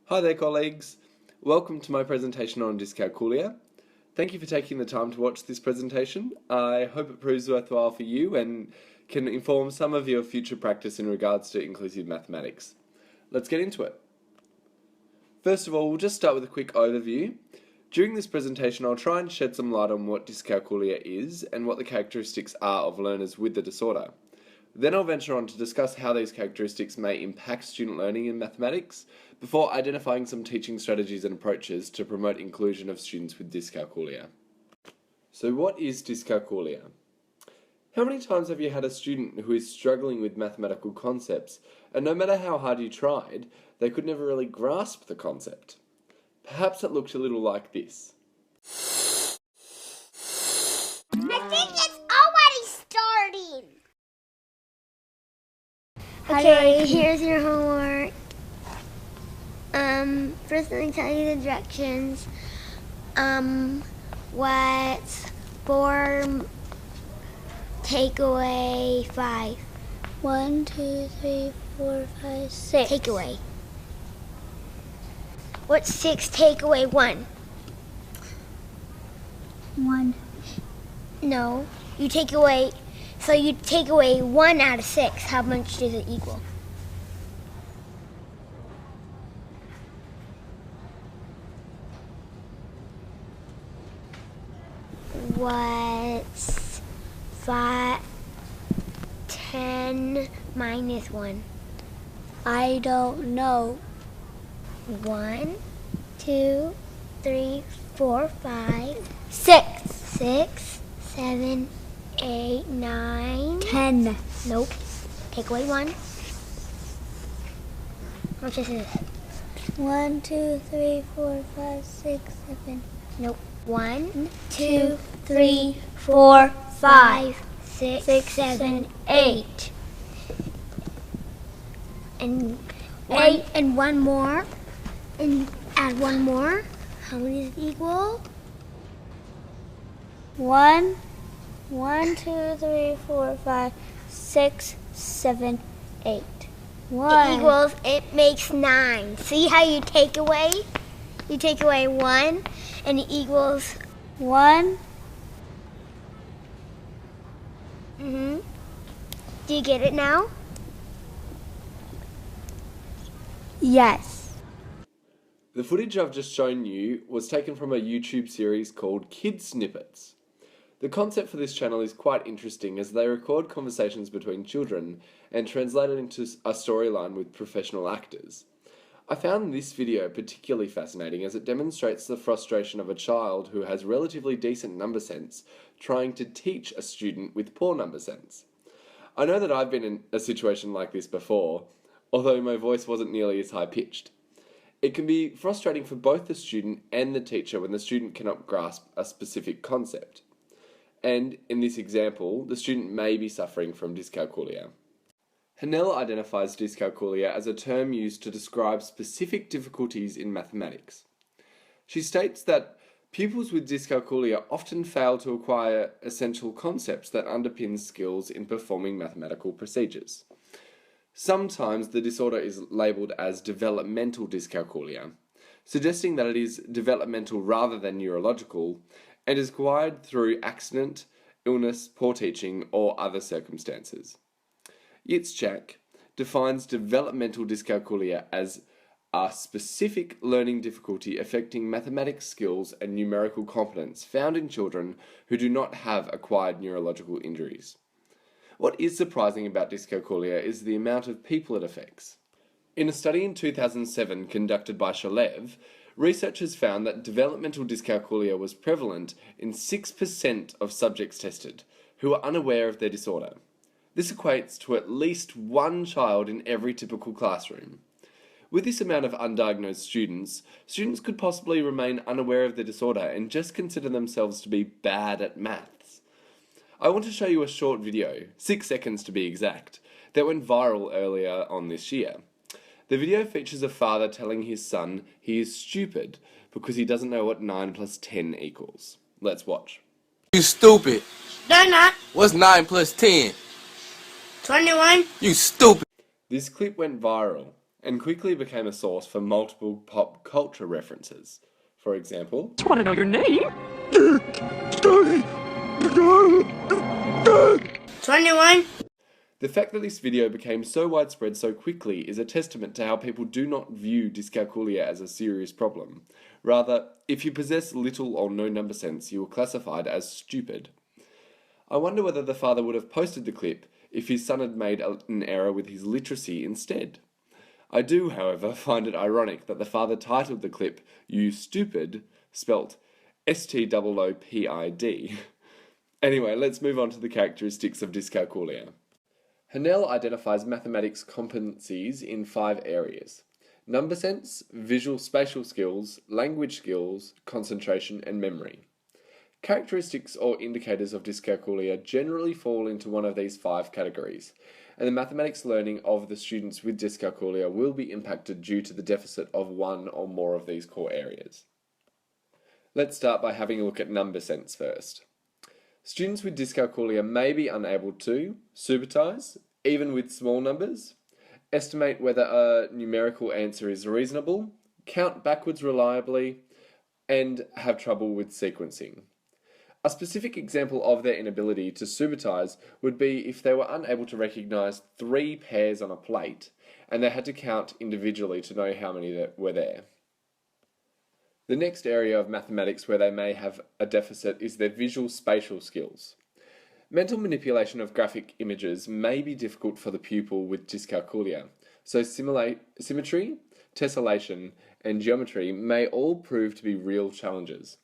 Hi there colleagues, welcome to my presentation on DYSCALCULIA. Thank you for taking the time to watch this presentation. I hope it proves worthwhile for you and can inform some of your future practice in regards to inclusive mathematics. Let's get into it. First of all, we'll just start with a quick overview. During this presentation I'll try and shed some light on what dyscalculia is and what the characteristics are of learners with the disorder. Then I'll venture on to discuss how these characteristics may impact student learning in mathematics, before identifying some teaching strategies and approaches to promote inclusion of students with dyscalculia. So what is dyscalculia? How many times have you had a student who is struggling with mathematical concepts, and no matter how hard you tried, they could never really grasp the concept? Perhaps it looked a little like this. I think it's already starting. Okay, here's your homework. First let me tell you the directions. What's 4 take away 5? 1, 2, 3, 4, 5, 6. Take away. What's 6 take away 1? 1. No, you take away, so you take away 1 out of 6. How much does it equal? What's 10 minus 1? I don't know. 1, 2, 3, 4, 5, 6. 6, 7, 8, 9, 10. Nope. Take away 1. How much is it? 1, 2, 3, 4, 5, 6, 7. Nope. 1, 2, 3, 4, 5, 6, 7, 8. And one more. And add 1 more. How many does it equal? 1, 2, 3, 4, 5, 6, 7, 8. 1. It makes 9. See how you take away? You take away 1 and it equals 1. Do you get it now? Yes. The footage I've just shown you was taken from a YouTube series called Kid Snippets. The concept for this channel is quite interesting as they record conversations between children and translate it into a storyline with professional actors. I found this video particularly fascinating as it demonstrates the frustration of a child who has relatively decent number sense trying to teach a student with poor number sense. I know that I've been in a situation like this before, although my voice wasn't nearly as high-pitched. It can be frustrating for both the student and the teacher when the student cannot grasp a specific concept. And in this example, the student may be suffering from dyscalculia. Hanel identifies dyscalculia as a term used to describe specific difficulties in mathematics. She states that pupils with dyscalculia often fail to acquire essential concepts that underpin skills in performing mathematical procedures. Sometimes the disorder is labelled as developmental dyscalculia, suggesting that it is developmental rather than neurological, and is acquired through accident, illness, poor teaching, or other circumstances. Yitzchak defines developmental dyscalculia as a specific learning difficulty affecting mathematics skills and numerical competence found in children who do not have acquired neurological injuries. What is surprising about dyscalculia is the amount of people it affects. In a study in 2007 conducted by Shalev, researchers found that developmental dyscalculia was prevalent in 6% of subjects tested who were unaware of their disorder. This equates to at least 1 child in every typical classroom. With this amount of undiagnosed students could possibly remain unaware of their disorder and just consider themselves to be bad at maths. I want to show you a short video, 6 seconds to be exact, that went viral earlier on this year. The video features a father telling his son he is stupid because he doesn't know what 9 plus 10 equals. Let's watch. You stupid. No, not. What's 9 plus 10? 21. You stupid. This clip went viral, and quickly became a source for multiple pop culture references. For example, Just want to know your name. 21. the fact that this video became so widespread so quickly is a testament to how people do not view dyscalculia as a serious problem. Rather, if you possess little or no number sense, you are classified as stupid. I wonder whether the father would have posted the clip if his son had made an error with his literacy instead. I do, however, find it ironic that the father titled the clip, "You Stupid," spelt STOOPID. Anyway, let's move on to the characteristics of dyscalculia. Hanel identifies mathematics competencies in 5 areas: number sense, visual spatial skills, language skills, concentration, and memory. Characteristics or indicators of dyscalculia generally fall into one of these 5 categories, and the mathematics learning of the students with dyscalculia will be impacted due to the deficit of one or more of these core areas. Let's start by having a look at number sense first. Students with dyscalculia may be unable to supersize, even with small numbers, estimate whether a numerical answer is reasonable, count backwards reliably, and have trouble with sequencing. A specific example of their inability to supersize would be if they were unable to recognize 3 pears on a plate and they had to count individually to know how many were there. The next area of mathematics where they may have a deficit is their visual spatial skills. Mental manipulation of graphic images may be difficult for the pupil with dyscalculia, so symmetry, tessellation, and geometry may all prove to be real challenges.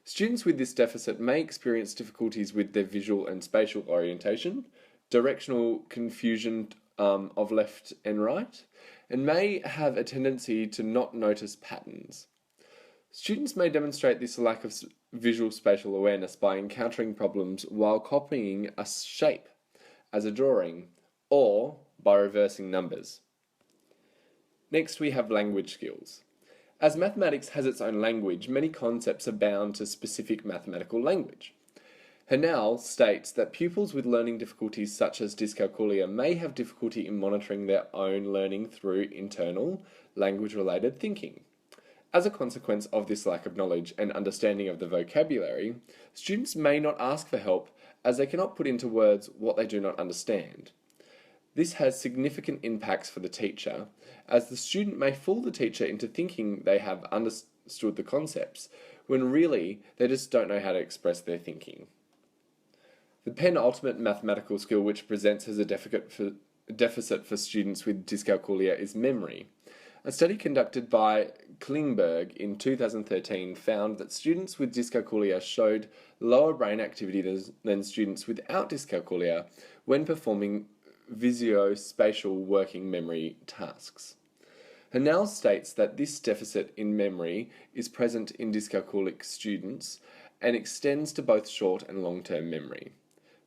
Students with this deficit may experience difficulties with their visual and spatial orientation, directional confusion of left and right, and may have a tendency to not notice patterns. Students may demonstrate this lack of visual spatial awareness by encountering problems while copying a shape as a drawing, or by reversing numbers. Next, we have language skills. As mathematics has its own language, many concepts are bound to specific mathematical language. Hanel states that pupils with learning difficulties such as dyscalculia may have difficulty in monitoring their own learning through internal, language-related thinking. As a consequence of this lack of knowledge and understanding of the vocabulary, students may not ask for help as they cannot put into words what they do not understand. This has significant impacts for the teacher, as the student may fool the teacher into thinking they have understood the concepts, when really they just don't know how to express their thinking. The penultimate mathematical skill which presents as a deficit for students with dyscalculia is memory. A study conducted by Klingberg in 2013 found that students with dyscalculia showed lower brain activity than students without dyscalculia when performing visuospatial working memory tasks. Hanel states that this deficit in memory is present in dyscalculic students and extends to both short and long-term memory.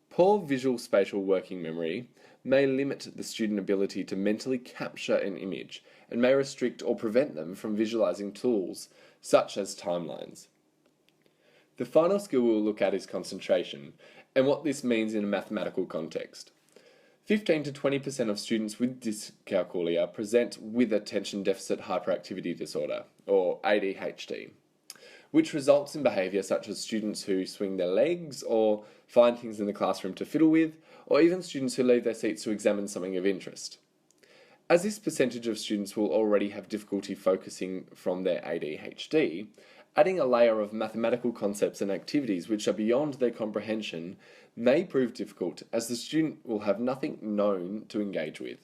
Poor visual spatial working memory may limit the student ability to mentally capture an image and may restrict or prevent them from visualizing tools such as timelines. The final skill we'll look at is concentration and what this means in a mathematical context. 15 to 20% of students with dyscalculia present with attention deficit hyperactivity disorder, or ADHD, which results in behaviour such as students who swing their legs or find things in the classroom to fiddle with, or even students who leave their seats to examine something of interest. As this percentage of students will already have difficulty focusing from their ADHD, adding a layer of mathematical concepts and activities which are beyond their comprehension may prove difficult, as the student will have nothing known to engage with.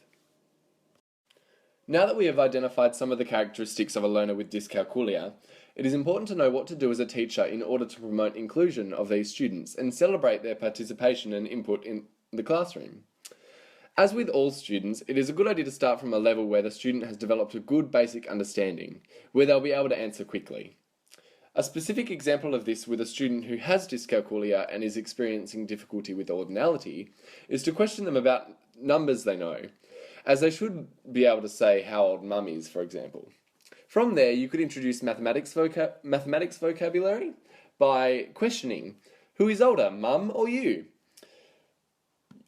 Now that we have identified some of the characteristics of a learner with dyscalculia, it is important to know what to do as a teacher in order to promote inclusion of these students and celebrate their participation and input in the classroom. As with all students, it is a good idea to start from a level where the student has developed a good basic understanding, where they'll be able to answer quickly. A specific example of this with a student who has dyscalculia and is experiencing difficulty with ordinality is to question them about numbers they know, as they should be able to say how old mum is, for example. From there, you could introduce mathematics vocabulary by questioning, who is older, mum or you?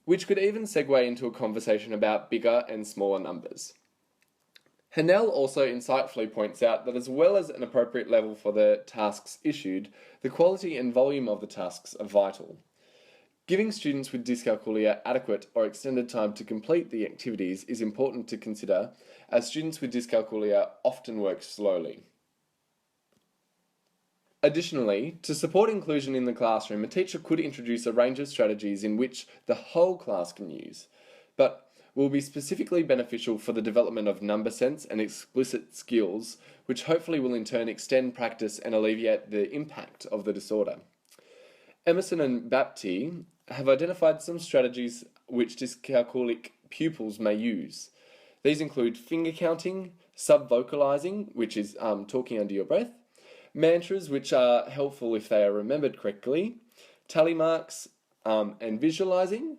Which could even segue into a conversation about bigger and smaller numbers. Hanel also insightfully points out that as well as an appropriate level for the tasks issued, the quality and volume of the tasks are vital. Giving students with dyscalculia adequate or extended time to complete the activities is important to consider, as students with dyscalculia often work slowly. Additionally, to support inclusion in the classroom, a teacher could introduce a range of strategies in which the whole class can use, but will be specifically beneficial for the development of number sense and explicit skills, which hopefully will in turn extend practice and alleviate the impact of the disorder. Emerson and Bapti have identified some strategies which dyscalculic pupils may use. These include finger counting, sub-vocalizing, which is talking under your breath, mantras, which are helpful if they are remembered correctly, tally marks, and visualizing,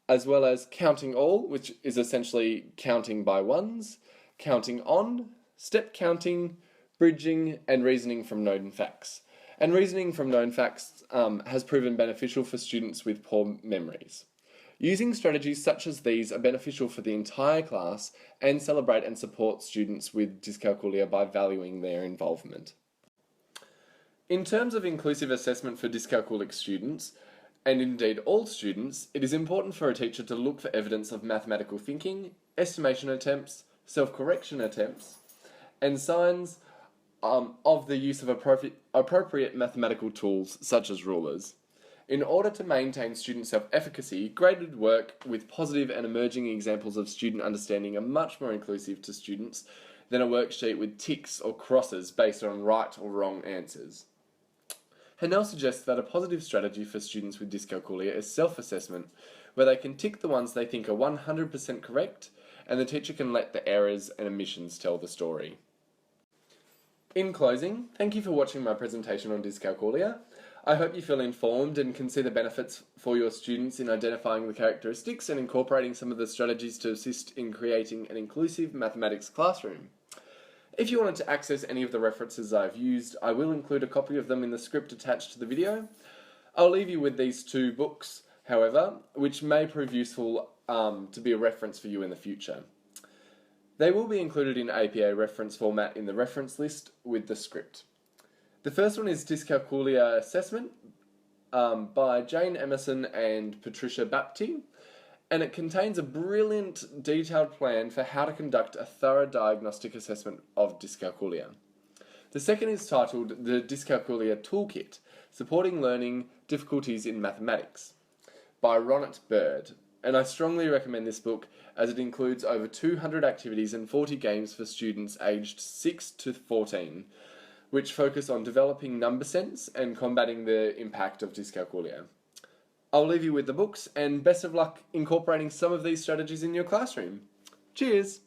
as well as counting all, which is essentially counting by ones, counting on, step counting, bridging, and reasoning from known facts. And reasoning from known facts has proven beneficial for students with poor memories. Using strategies such as these are beneficial for the entire class and celebrate and support students with dyscalculia by valuing their involvement. In terms of inclusive assessment for dyscalculic students, and indeed all students, it is important for a teacher to look for evidence of mathematical thinking, estimation attempts, self-correction attempts, and signs of the use of appropriate mathematical tools such as rulers. In order to maintain student self-efficacy, graded work with positive and emerging examples of student understanding are much more inclusive to students than a worksheet with ticks or crosses based on right or wrong answers. Hanel suggests that a positive strategy for students with dyscalculia is self-assessment, where they can tick the ones they think are 100% correct, and the teacher can let the errors and omissions tell the story. In closing, thank you for watching my presentation on dyscalculia. I hope you feel informed and can see the benefits for your students in identifying the characteristics and incorporating some of the strategies to assist in creating an inclusive mathematics classroom. If you wanted to access any of the references I've used, I will include a copy of them in the script attached to the video. I'll leave you with these two books, however, which may prove useful to be a reference for you in the future. They will be included in APA reference format in the reference list with the script. The first one is Dyscalculia Assessment by Jane Emerson and Patricia Bapti, and it contains a brilliant detailed plan for how to conduct a thorough diagnostic assessment of dyscalculia. The second is titled The Dyscalculia Toolkit, Supporting Learning Difficulties in Mathematics by Ronit Bird, and I strongly recommend this book as it includes over 200 activities and 40 games for students aged 6 to 14, which focus on developing number sense and combating the impact of dyscalculia. I'll leave you with the books, and best of luck incorporating some of these strategies in your classroom. Cheers!